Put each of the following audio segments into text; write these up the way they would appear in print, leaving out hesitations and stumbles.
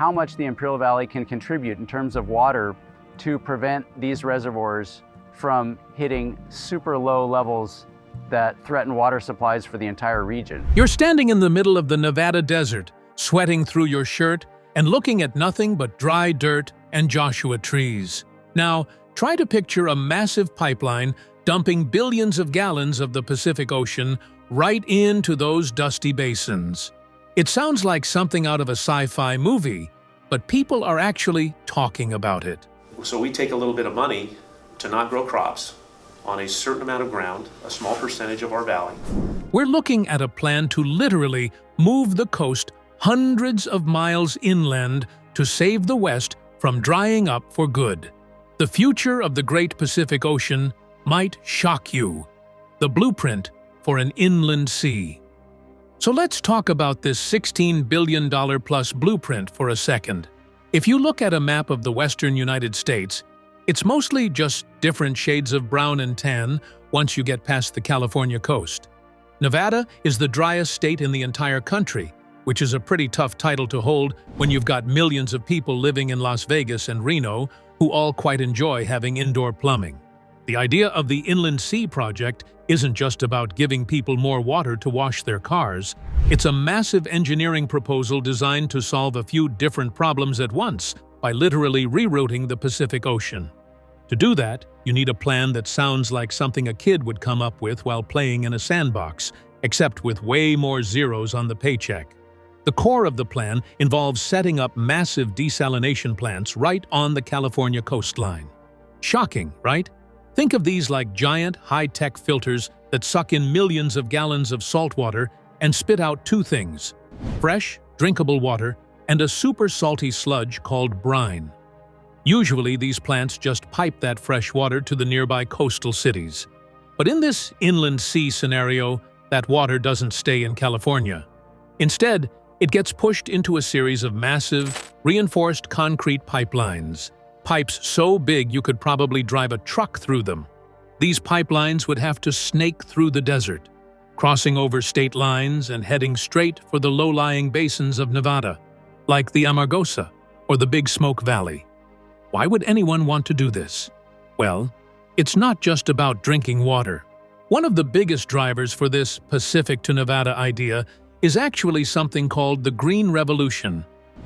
how much the Imperial Valley can contribute in terms of water to prevent these reservoirs from hitting super low levels that threaten water supplies for the entire region. You're standing in the middle of the Nevada desert, sweating through your shirt and looking at nothing but dry dirt and Joshua trees. Now, try to picture a massive pipeline dumping billions of gallons of the Pacific Ocean right into those dusty basins. It sounds like something out of a sci-fi movie, but people are actually talking about it. So we take a little bit of money to not grow crops on a certain amount of ground, a small percentage of our valley. We're looking at a plan to literally move the coast hundreds of miles inland to save the West from drying up for good. The future of the Great Pacific Ocean might shock you. The blueprint for an inland sea. So let's talk about this $16 billion plus blueprint for a second. If you look at a map of the western United States, it's mostly just different shades of brown and tan once you get past the California coast. Nevada is the driest state in the entire country, which is a pretty tough title to hold when you've got millions of people living in Las Vegas and Reno who all quite enjoy having indoor plumbing. The idea of the Inland Sea Project isn't just about giving people more water to wash their cars. It's a massive engineering proposal designed to solve a few different problems at once by literally rerouting the Pacific Ocean. To do that, you need a plan that sounds like something a kid would come up with while playing in a sandbox, except with way more zeros on the paycheck. The core of the plan involves setting up massive desalination plants right on the California coastline. Shocking, right? Think of these like giant, high-tech filters that suck in millions of gallons of salt water and spit out two things: fresh, drinkable water and a super salty sludge called brine. Usually, these plants just pipe that fresh water to the nearby coastal cities. But in this inland sea scenario, that water doesn't stay in California. Instead, it gets pushed into a series of massive, reinforced concrete pipelines. Pipes so big you could probably drive a truck through them. These pipelines would have to snake through the desert, crossing over state lines and heading straight for the low-lying basins of Nevada, like the Amargosa or the Big Smoke Valley. Why would anyone want to do this? Well, it's not just about drinking water. One of the biggest drivers for this Pacific to Nevada idea is actually something called the Green Revolution.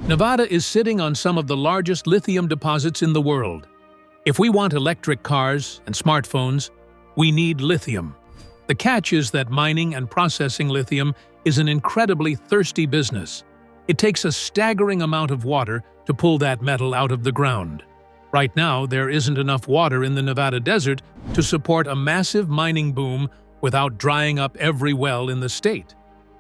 Nevada is sitting on some of the largest lithium deposits in the world. If we want electric cars and smartphones, we need lithium. The catch is that mining and processing lithium is an incredibly thirsty business. It takes a staggering amount of water to pull that metal out of the ground. Right now, there isn't enough water in the Nevada desert to support a massive mining boom without drying up every well in the state.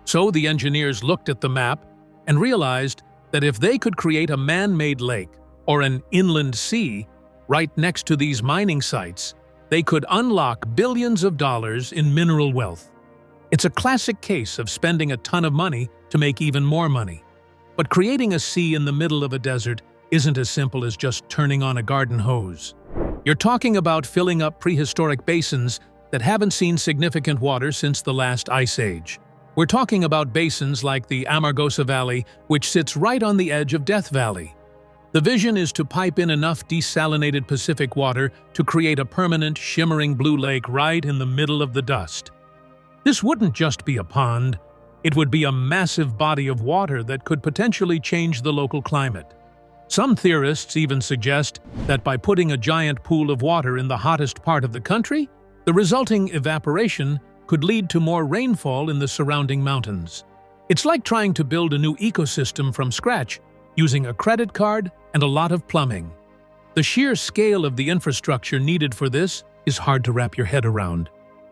So the engineers looked at the map and realized that if they could create a man-made lake or an inland sea right next to these mining sites, they could unlock billions of dollars in mineral wealth. It's a classic case of spending a ton of money to make even more money. But creating a sea in the middle of a desert isn't as simple as just turning on a garden hose. You're talking about filling up prehistoric basins that haven't seen significant water since the last ice age. We're talking about basins like the Amargosa Valley, which sits right on the edge of Death Valley. The vision is to pipe in enough desalinated Pacific water to create a permanent, shimmering blue lake right in the middle of the dust. This wouldn't just be a pond, it would be a massive body of water that could potentially change the local climate. Some theorists even suggest that by putting a giant pool of water in the hottest part of the country, the resulting evaporation could lead to more rainfall in the surrounding mountains. It's like trying to build a new ecosystem from scratch, using a credit card and a lot of plumbing. The sheer scale of the infrastructure needed for this is hard to wrap your head around.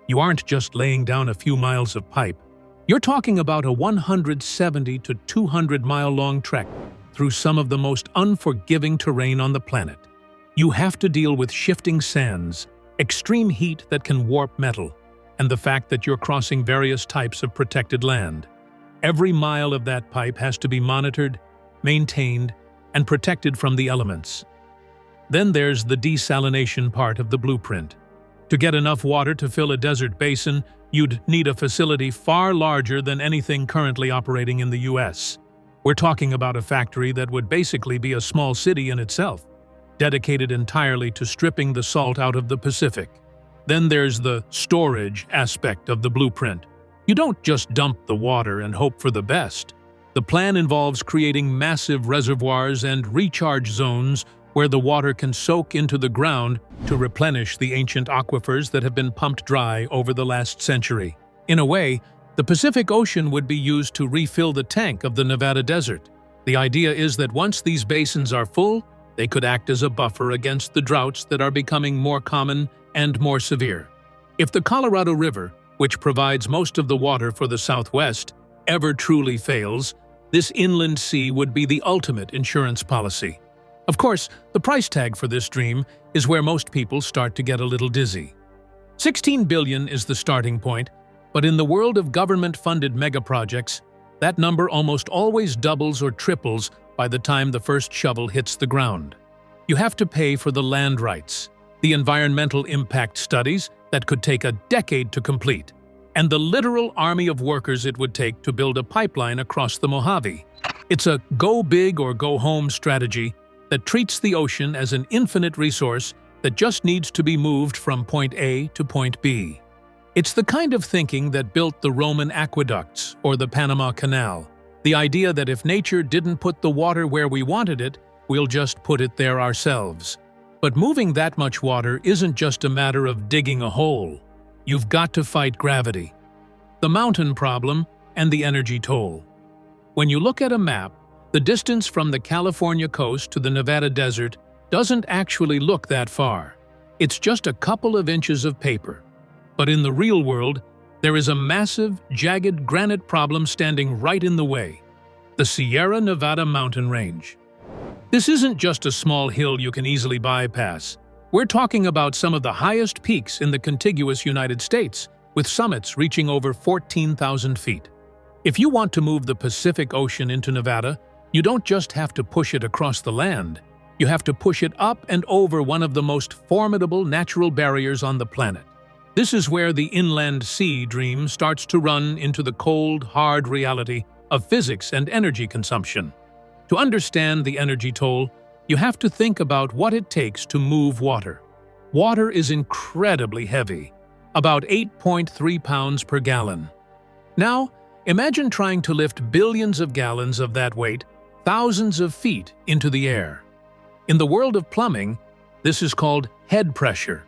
You aren't just laying down a few miles of pipe. You're talking about a 170 to 200-mile-long trek through some of the most unforgiving terrain on the planet. You have to deal with shifting sands, extreme heat that can warp metal, and the fact that you're crossing various types of protected land. Every mile of that pipe has to be monitored, maintained, and protected from the elements. Then there's the desalination part of the blueprint. To get enough water to fill a desert basin, you'd need a facility far larger than anything currently operating in the US. We're talking about a factory that would basically be a small city in itself, dedicated entirely to stripping the salt out of the Pacific. Then there's the storage aspect of the blueprint. You don't just dump the water and hope for the best. The plan involves creating massive reservoirs and recharge zones where the water can soak into the ground to replenish the ancient aquifers that have been pumped dry over the last century. In a way, the Pacific Ocean would be used to refill the tank of the Nevada desert. The idea is that once these basins are full, they could act as a buffer against the droughts that are becoming more common and more severe. If the Colorado River, which provides most of the water for the Southwest, ever truly fails, this inland sea would be the ultimate insurance policy. Of course, the price tag for this dream is where most people start to get a little dizzy. $16 billion is the starting point, but in the world of government-funded megaprojects, that number almost always doubles or triples by the time the first shovel hits the ground. You have to pay for the land rights, the environmental impact studies that could take a decade to complete, and the literal army of workers it would take to build a pipeline across the Mojave. It's a go big or go home strategy that treats the ocean as an infinite resource that just needs to be moved from point A to point B. It's the kind of thinking that built the Roman aqueducts or the Panama Canal. The idea that if nature didn't put the water where we wanted it, we'll just put it there ourselves. But moving that much water isn't just a matter of digging a hole. You've got to fight gravity, the mountain problem, and the energy toll. When you look at a map, the distance from the California coast to the Nevada desert doesn't actually look that far. It's just a couple of inches of paper. But in the real world, there is a massive, jagged granite problem standing right in the way: the Sierra Nevada mountain range. This isn't just a small hill you can easily bypass. We're talking about some of the highest peaks in the contiguous United States, with summits reaching over 14,000 feet. If you want to move the Pacific Ocean into Nevada, you don't just have to push it across the land. You have to push it up and over one of the most formidable natural barriers on the planet. This is where the inland sea dream starts to run into the cold, hard reality of physics and energy consumption. To understand the energy toll, you have to think about what it takes to move water. Water is incredibly heavy, about 8.3 pounds per gallon. Now, imagine trying to lift billions of gallons of that weight thousands of feet into the air. In the world of plumbing, this is called head pressure,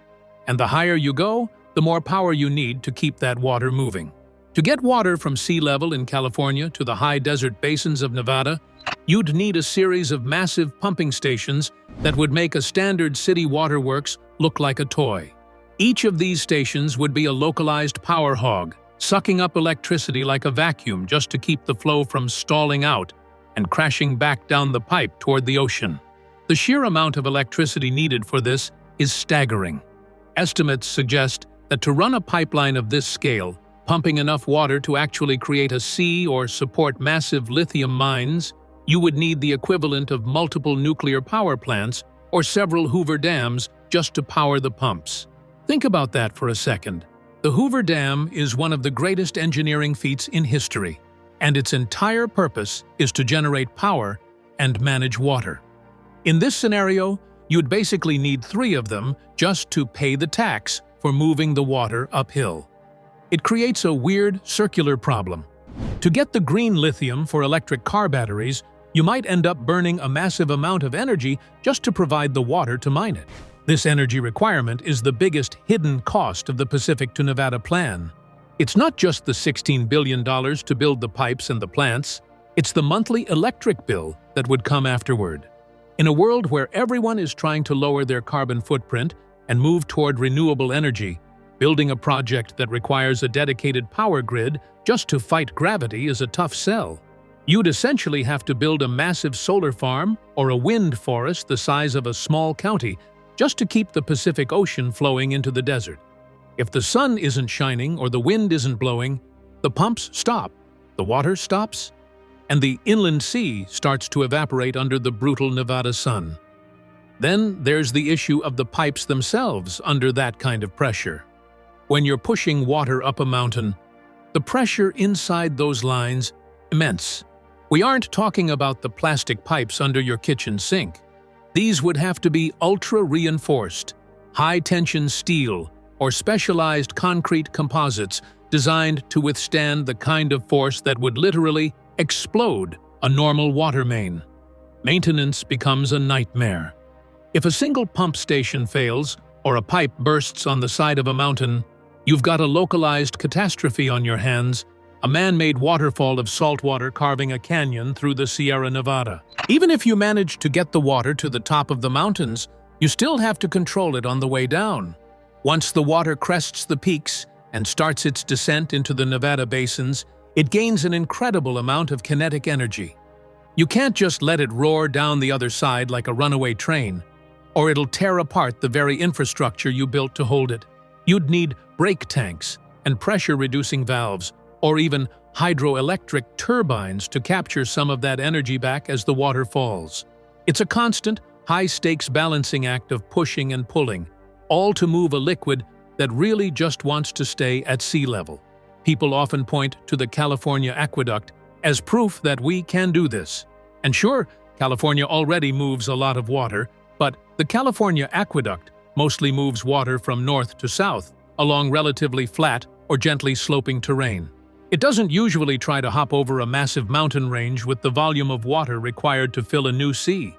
and the higher you go, the more power you need to keep that water moving. To get water from sea level in California to the high desert basins of Nevada, you'd need a series of massive pumping stations that would make a standard city waterworks look like a toy. Each of these stations would be a localized power hog, sucking up electricity like a vacuum just to keep the flow from stalling out and crashing back down the pipe toward the ocean. The sheer amount of electricity needed for this is staggering. Estimates suggest that to run a pipeline of this scale, pumping enough water to actually create a sea or support massive lithium mines, you would need the equivalent of multiple nuclear power plants or several Hoover dams just to power the pumps. Think about that for a second. The Hoover Dam is one of the greatest engineering feats in history, and its entire purpose is to generate power and manage water. In this scenario, you'd basically need 3 of them just to pay the tax for moving the water uphill. It creates a weird, circular problem. To get the green lithium for electric car batteries, you might end up burning a massive amount of energy just to provide the water to mine it. This energy requirement is the biggest hidden cost of the Pacific to Nevada plan. It's not just the $16 billion to build the pipes and the plants, it's the monthly electric bill that would come afterward. In a world where everyone is trying to lower their carbon footprint and move toward renewable energy, building a project that requires a dedicated power grid just to fight gravity is a tough sell. You'd essentially have to build a massive solar farm or a wind forest the size of a small county just to keep the Pacific Ocean flowing into the desert. If the sun isn't shining or the wind isn't blowing, the pumps stop, the water stops, and the inland sea starts to evaporate under the brutal Nevada sun. Then there's the issue of the pipes themselves under that kind of pressure. When you're pushing water up a mountain, the pressure inside those lines is immense. We aren't talking about the plastic pipes under your kitchen sink. These would have to be ultra-reinforced, high-tension steel, or specialized concrete composites designed to withstand the kind of force that would literally explode a normal water main. Maintenance becomes a nightmare. If a single pump station fails or a pipe bursts on the side of a mountain, you've got a localized catastrophe on your hands, a man-made waterfall of salt water carving a canyon through the Sierra Nevada. Even if you manage to get the water to the top of the mountains, you still have to control it on the way down. Once the water crests the peaks and starts its descent into the Nevada basins, it gains an incredible amount of kinetic energy. You can't just let it roar down the other side like a runaway train, or it'll tear apart the very infrastructure you built to hold it. You'd need brake tanks and pressure-reducing valves, or even hydroelectric turbines to capture some of that energy back as the water falls. It's a constant, high-stakes balancing act of pushing and pulling, all to move a liquid that really just wants to stay at sea level. People often point to the California aqueduct as proof that we can do this. And sure, California already moves a lot of water, but the California aqueduct mostly moves water from north to south, along relatively flat or gently sloping terrain. It doesn't usually try to hop over a massive mountain range with the volume of water required to fill a new sea.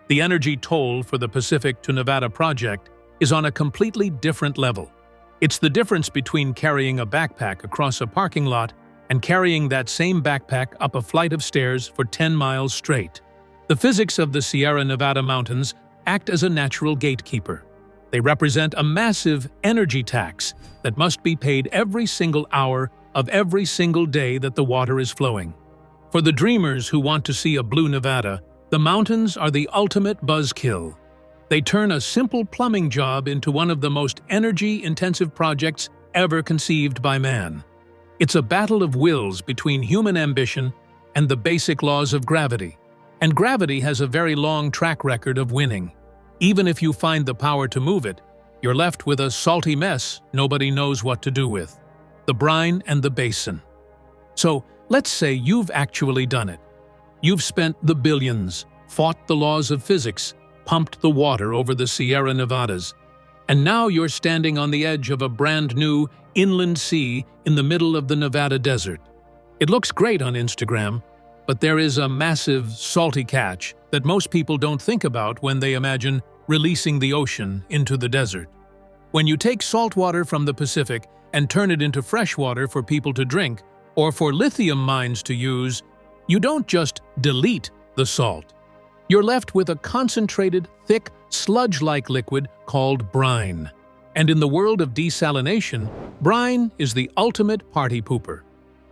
The energy toll for the Pacific to Nevada project is on a completely different level. It's the difference between carrying a backpack across a parking lot and carrying that same backpack up a flight of stairs for 10 miles straight. The physics of the Sierra Nevada mountains act as a natural gatekeeper. They represent a massive energy tax that must be paid every single hour of every single day that the water is flowing. For the dreamers who want to see a blue Nevada, the mountains are the ultimate buzzkill. They turn a simple plumbing job into one of the most energy-intensive projects ever conceived by man. It's a battle of wills between human ambition and the basic laws of gravity. And gravity has a very long track record of winning. Even if you find the power to move it, you're left with a salty mess nobody knows what to do with. The brine and the basin. So, let's say you've actually done it. You've spent the billions, fought the laws of physics, pumped the water over the Sierra Nevadas, and now you're standing on the edge of a brand-new inland sea in the middle of the Nevada desert. It looks great on Instagram, but there is a massive, salty catch that most people don't think about when they imagine releasing the ocean into the desert. When you take salt water from the Pacific and turn it into fresh water for people to drink, or for lithium mines to use, you don't just delete the salt. You're left with a concentrated, thick, sludge-like liquid called brine. And in the world of desalination, brine is the ultimate party pooper.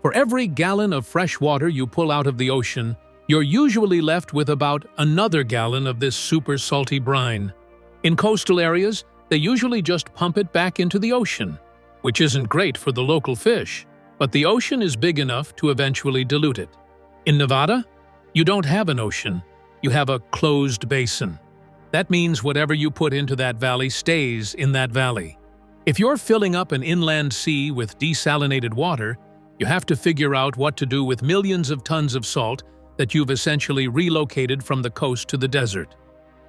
For every gallon of fresh water you pull out of the ocean, you're usually left with about another gallon of this super salty brine. In coastal areas, they usually just pump it back into the ocean, which isn't great for the local fish, but the ocean is big enough to eventually dilute it. In Nevada, you don't have an ocean, you have a closed basin. That means whatever you put into that valley stays in that valley. If you're filling up an inland sea with desalinated water, you have to figure out what to do with millions of tons of salt that you've essentially relocated from the coast to the desert.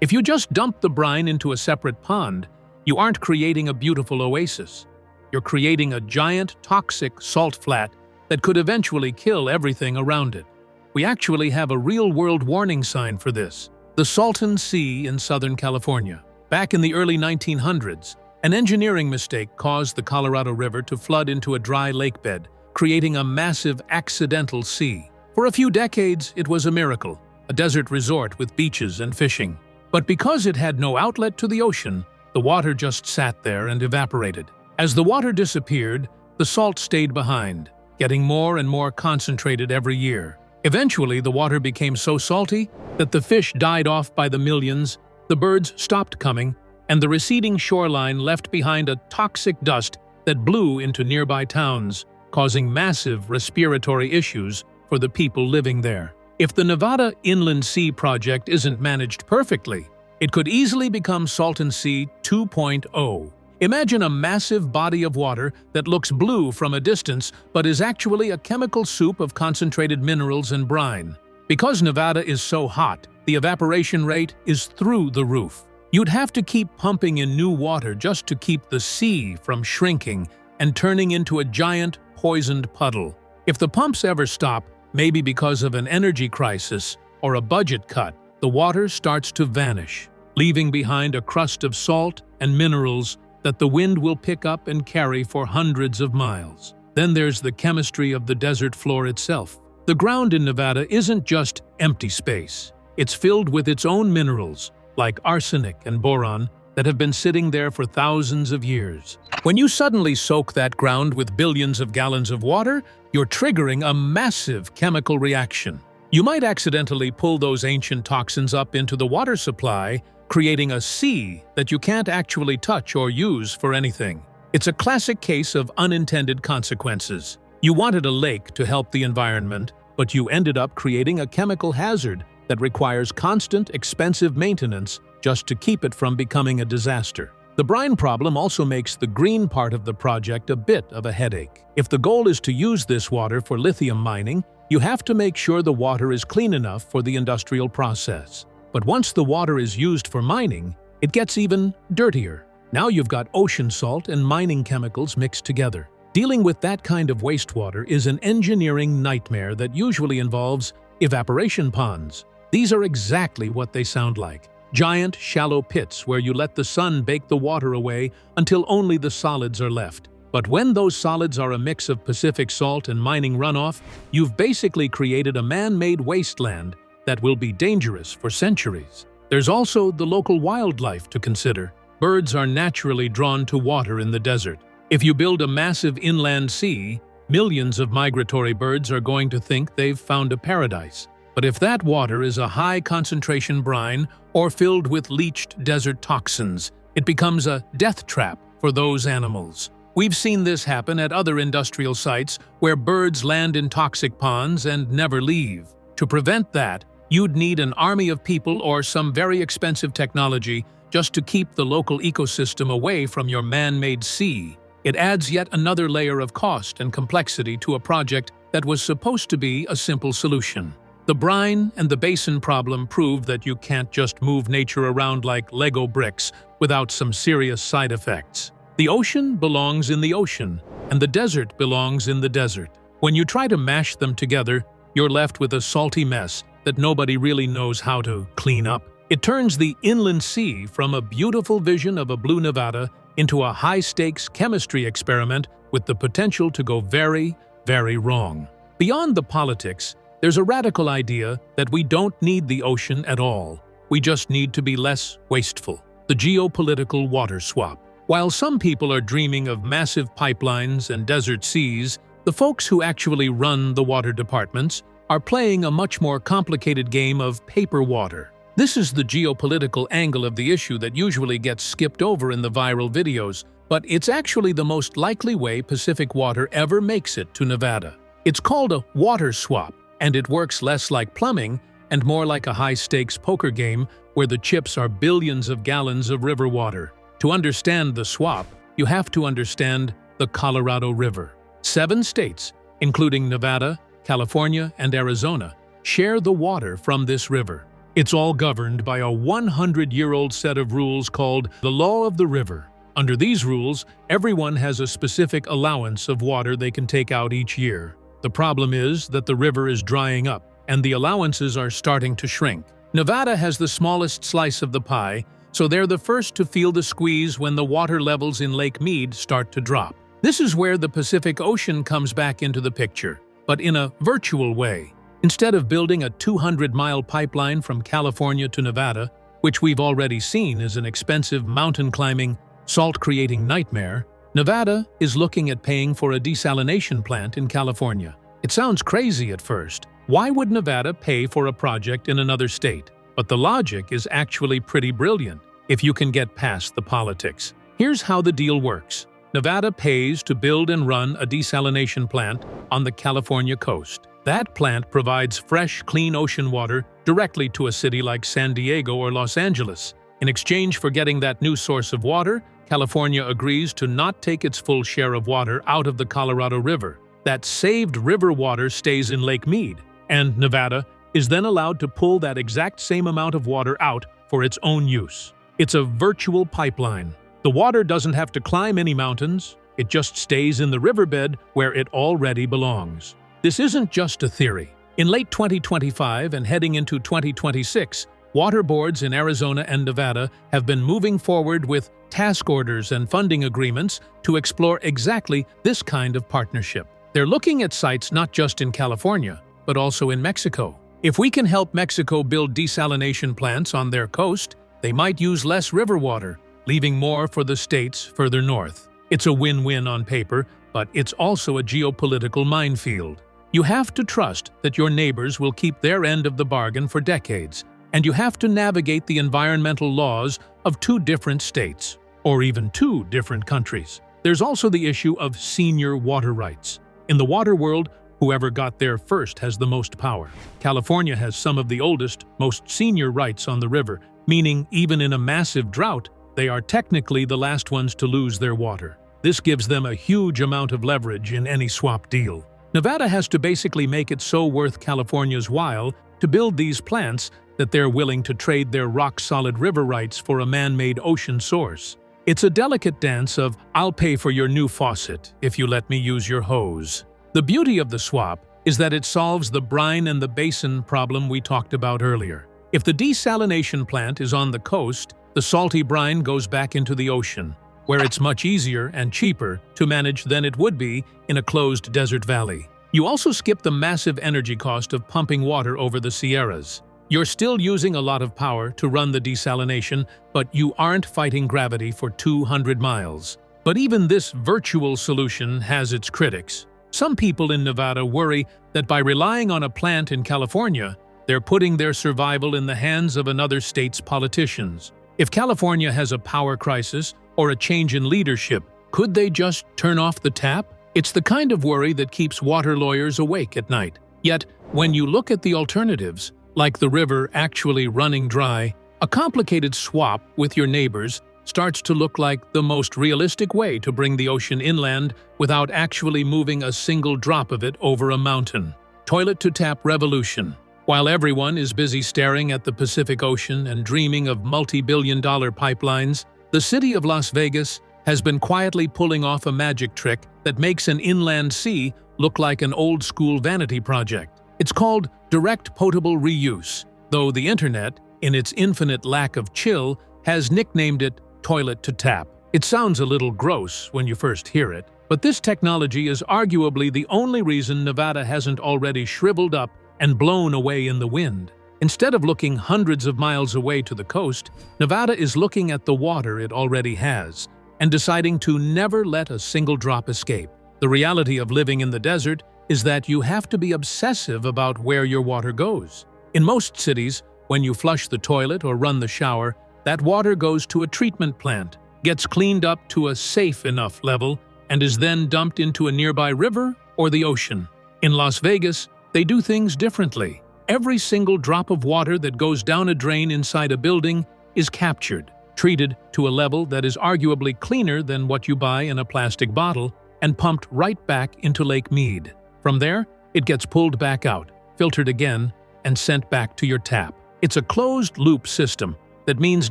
If you just dump the brine into a separate pond, you aren't creating a beautiful oasis. You're creating a giant, toxic salt flat that could eventually kill everything around it. We actually have a real-world warning sign for this: the Salton Sea in Southern California. Back in the early 1900s, an engineering mistake caused the Colorado River to flood into a dry lake bed, creating a massive accidental sea. For a few decades, it was a miracle, a desert resort with beaches and fishing. But because it had no outlet to the ocean, the water just sat there and evaporated. As the water disappeared, the salt stayed behind, getting more and more concentrated every year. Eventually, the water became so salty that the fish died off by the millions, the birds stopped coming, and the receding shoreline left behind a toxic dust that blew into nearby towns, causing massive respiratory issues for the people living there. If the Nevada Inland Sea Project isn't managed perfectly, it could easily become Salton Sea 2.0. Imagine a massive body of water that looks blue from a distance but is actually a chemical soup of concentrated minerals and brine. Because Nevada is so hot, the evaporation rate is through the roof. You'd have to keep pumping in new water just to keep the sea from shrinking and turning into a giant, poisoned puddle. If the pumps ever stop, maybe because of an energy crisis or a budget cut, the water starts to vanish, leaving behind a crust of salt and minerals that the wind will pick up and carry for hundreds of miles. Then there's the chemistry of the desert floor itself. The ground in Nevada isn't just empty space. It's filled with its own minerals, like arsenic and boron, that have been sitting there for thousands of years. When you suddenly soak that ground with billions of gallons of water, you're triggering a massive chemical reaction. You might accidentally pull those ancient toxins up into the water supply, creating a sea that you can't actually touch or use for anything. It's a classic case of unintended consequences. You wanted a lake to help the environment, but you ended up creating a chemical hazard that requires constant, expensive maintenance just to keep it from becoming a disaster. The brine problem also makes the green part of the project a bit of a headache. If the goal is to use this water for lithium mining, you have to make sure the water is clean enough for the industrial process. But once the water is used for mining, it gets even dirtier. Now you've got ocean salt and mining chemicals mixed together. Dealing with that kind of wastewater is an engineering nightmare that usually involves evaporation ponds. These are exactly what they sound like. Giant, shallow pits where you let the sun bake the water away until only the solids are left. But when those solids are a mix of Pacific salt and mining runoff, you've basically created a man-made wasteland that will be dangerous for centuries. There's also the local wildlife to consider. Birds are naturally drawn to water in the desert. If you build a massive inland sea, millions of migratory birds are going to think they've found a paradise. But if that water is a high-concentration brine or filled with leached desert toxins, it becomes a death trap for those animals. We've seen this happen at other industrial sites where birds land in toxic ponds and never leave. To prevent that, you'd need an army of people or some very expensive technology just to keep the local ecosystem away from your man-made sea. It adds yet another layer of cost and complexity to a project that was supposed to be a simple solution. The brine and the basin problem prove that you can't just move nature around like Lego bricks without some serious side effects. The ocean belongs in the ocean, and the desert belongs in the desert. When you try to mash them together, you're left with a salty mess that nobody really knows how to clean up. It turns the inland sea from a beautiful vision of a blue Nevada into a high-stakes chemistry experiment with the potential to go very, very wrong. Beyond the politics, there's a radical idea that we don't need the ocean at all. We just need to be less wasteful. The geopolitical water swap. While some people are dreaming of massive pipelines and desert seas, the folks who actually run the water departments are playing a much more complicated game of paper water. This is the geopolitical angle of the issue that usually gets skipped over in the viral videos, but it's actually the most likely way Pacific water ever makes it to Nevada. It's called a water swap, and it works less like plumbing and more like a high-stakes poker game where the chips are billions of gallons of river water. To understand the swap, you have to understand the Colorado River. 7 states, including Nevada, California, and Arizona, share the water from this river. It's all governed by a 100-year-old set of rules called the Law of the River. Under these rules, everyone has a specific allowance of water they can take out each year. The problem is that the river is drying up, and the allowances are starting to shrink. Nevada has the smallest slice of the pie, so they're the first to feel the squeeze when the water levels in Lake Mead start to drop. This is where the Pacific Ocean comes back into the picture, but in a virtual way. Instead of building a 200-mile pipeline from California to Nevada, which we've already seen is an expensive mountain-climbing, salt-creating nightmare, Nevada is looking at paying for a desalination plant in California. It sounds crazy at first. Why would Nevada pay for a project in another state? But the logic is actually pretty brilliant, if you can get past the politics. Here's how the deal works. Nevada pays to build and run a desalination plant on the California coast. That plant provides fresh, clean ocean water directly to a city like San Diego or Los Angeles. In exchange for getting that new source of water, California agrees to not take its full share of water out of the Colorado River. That saved river water stays in Lake Mead, and Nevada is then allowed to pull that exact same amount of water out for its own use. It's a virtual pipeline. The water doesn't have to climb any mountains, it just stays in the riverbed where it already belongs. This isn't just a theory. In late 2025 and heading into 2026, water boards in Arizona and Nevada have been moving forward with task orders and funding agreements to explore exactly this kind of partnership. They're looking at sites not just in California, but also in Mexico. If we can help Mexico build desalination plants on their coast, they might use less river water, leaving more for the states further north. It's a win-win on paper, but it's also a geopolitical minefield. You have to trust that your neighbors will keep their end of the bargain for decades, and you have to navigate the environmental laws of two different states, or even two different countries. There's also the issue of senior water rights. In the water world, whoever got there first has the most power. California has some of the oldest, most senior rights on the river, meaning even in a massive drought, they are technically the last ones to lose their water. This gives them a huge amount of leverage in any swap deal. Nevada has to basically make it so worth California's while to build these plants that they're willing to trade their rock-solid river rights for a man-made ocean source. It's a delicate dance of, I'll pay for your new faucet if you let me use your hose. The beauty of the swap is that it solves the brine and the basin problem we talked about earlier. If the desalination plant is on the coast, the salty brine goes back into the ocean, where it's much easier and cheaper to manage than it would be in a closed desert valley. You also skip the massive energy cost of pumping water over the Sierras. You're still using a lot of power to run the desalination, but you aren't fighting gravity for 200 miles. But even this virtual solution has its critics. Some people in Nevada worry that by relying on a plant in California, they're putting their survival in the hands of another state's politicians. If California has a power crisis or a change in leadership, could they just turn off the tap? It's the kind of worry that keeps water lawyers awake at night. Yet, when you look at the alternatives, like the river actually running dry, a complicated swap with your neighbors starts to look like the most realistic way to bring the ocean inland without actually moving a single drop of it over a mountain. Toilet-to-tap revolution. While everyone is busy staring at the Pacific Ocean and dreaming of multi-billion-dollar pipelines, the city of Las Vegas has been quietly pulling off a magic trick that makes an inland sea look like an old-school vanity project. It's called direct potable reuse, though the internet, in its infinite lack of chill, has nicknamed it toilet to tap. It sounds a little gross when you first hear it, but this technology is arguably the only reason Nevada hasn't already shriveled up and blown away in the wind. Instead of looking hundreds of miles away to the coast, Nevada is looking at the water it already has and deciding to never let a single drop escape. The reality of living in the desert is that you have to be obsessive about where your water goes. In most cities, when you flush the toilet or run the shower, that water goes to a treatment plant, gets cleaned up to a safe enough level, and is then dumped into a nearby river or the ocean. In Las Vegas, they do things differently. Every single drop of water that goes down a drain inside a building is captured, treated to a level that is arguably cleaner than what you buy in a plastic bottle, and pumped right back into Lake Mead. From there, it gets pulled back out, filtered again, and sent back to your tap. It's a closed-loop system that means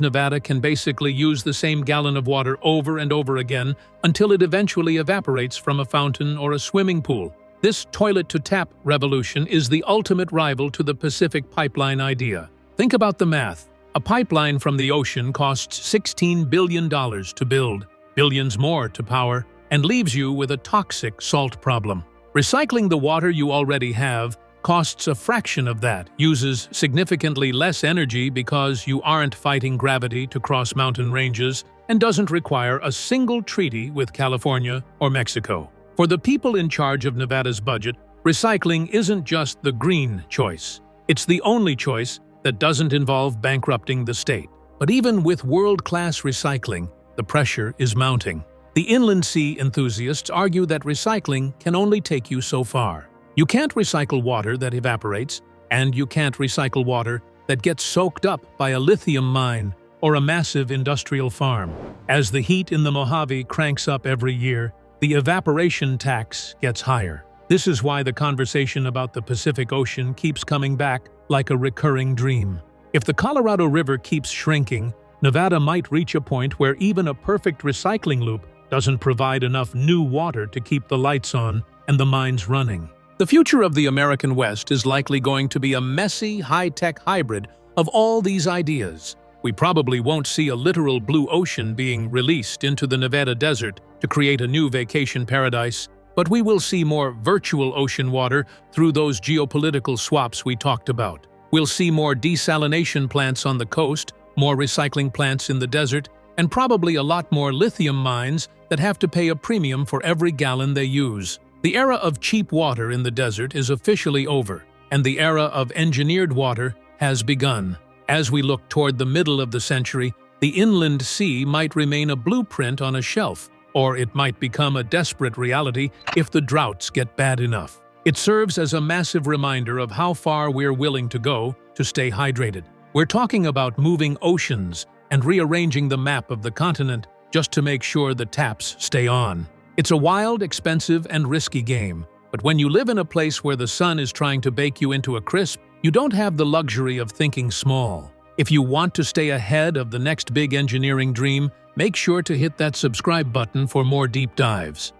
Nevada can basically use the same gallon of water over and over again until it eventually evaporates from a fountain or a swimming pool. This toilet-to-tap revolution is the ultimate rival to the Pacific Pipeline idea. Think about the math. A pipeline from the ocean costs $16 billion to build, billions more to power, and leaves you with a toxic salt problem. Recycling the water you already have costs a fraction of that, uses significantly less energy because you aren't fighting gravity to cross mountain ranges, and doesn't require a single treaty with California or Mexico. For the people in charge of Nevada's budget, recycling isn't just the green choice. It's the only choice that doesn't involve bankrupting the state. But even with world-class recycling, the pressure is mounting. The inland sea enthusiasts argue that recycling can only take you so far. You can't recycle water that evaporates, and you can't recycle water that gets soaked up by a lithium mine or a massive industrial farm. As the heat in the Mojave cranks up every year, the evaporation tax gets higher. This is why the conversation about the Pacific Ocean keeps coming back like a recurring dream. If the Colorado River keeps shrinking, Nevada might reach a point where even a perfect recycling loop doesn't provide enough new water to keep the lights on and the mines running. The future of the American West is likely going to be a messy, high-tech hybrid of all these ideas. We probably won't see a literal blue ocean being released into the Nevada desert to create a new vacation paradise, but we will see more virtual ocean water through those geopolitical swaps we talked about. We'll see more desalination plants on the coast, more recycling plants in the desert, and probably a lot more lithium mines that have to pay a premium for every gallon they use. The era of cheap water in the desert is officially over, and the era of engineered water has begun. As we look toward the middle of the century, the inland sea might remain a blueprint on a shelf, or it might become a desperate reality if the droughts get bad enough. It serves as a massive reminder of how far we're willing to go to stay hydrated. We're talking about moving oceans and rearranging the map of the continent just to make sure the taps stay on. It's a wild, expensive, and risky game, but when you live in a place where the sun is trying to bake you into a crisp, you don't have the luxury of thinking small. If you want to stay ahead of the next big engineering dream, make sure to hit that subscribe button for more deep dives.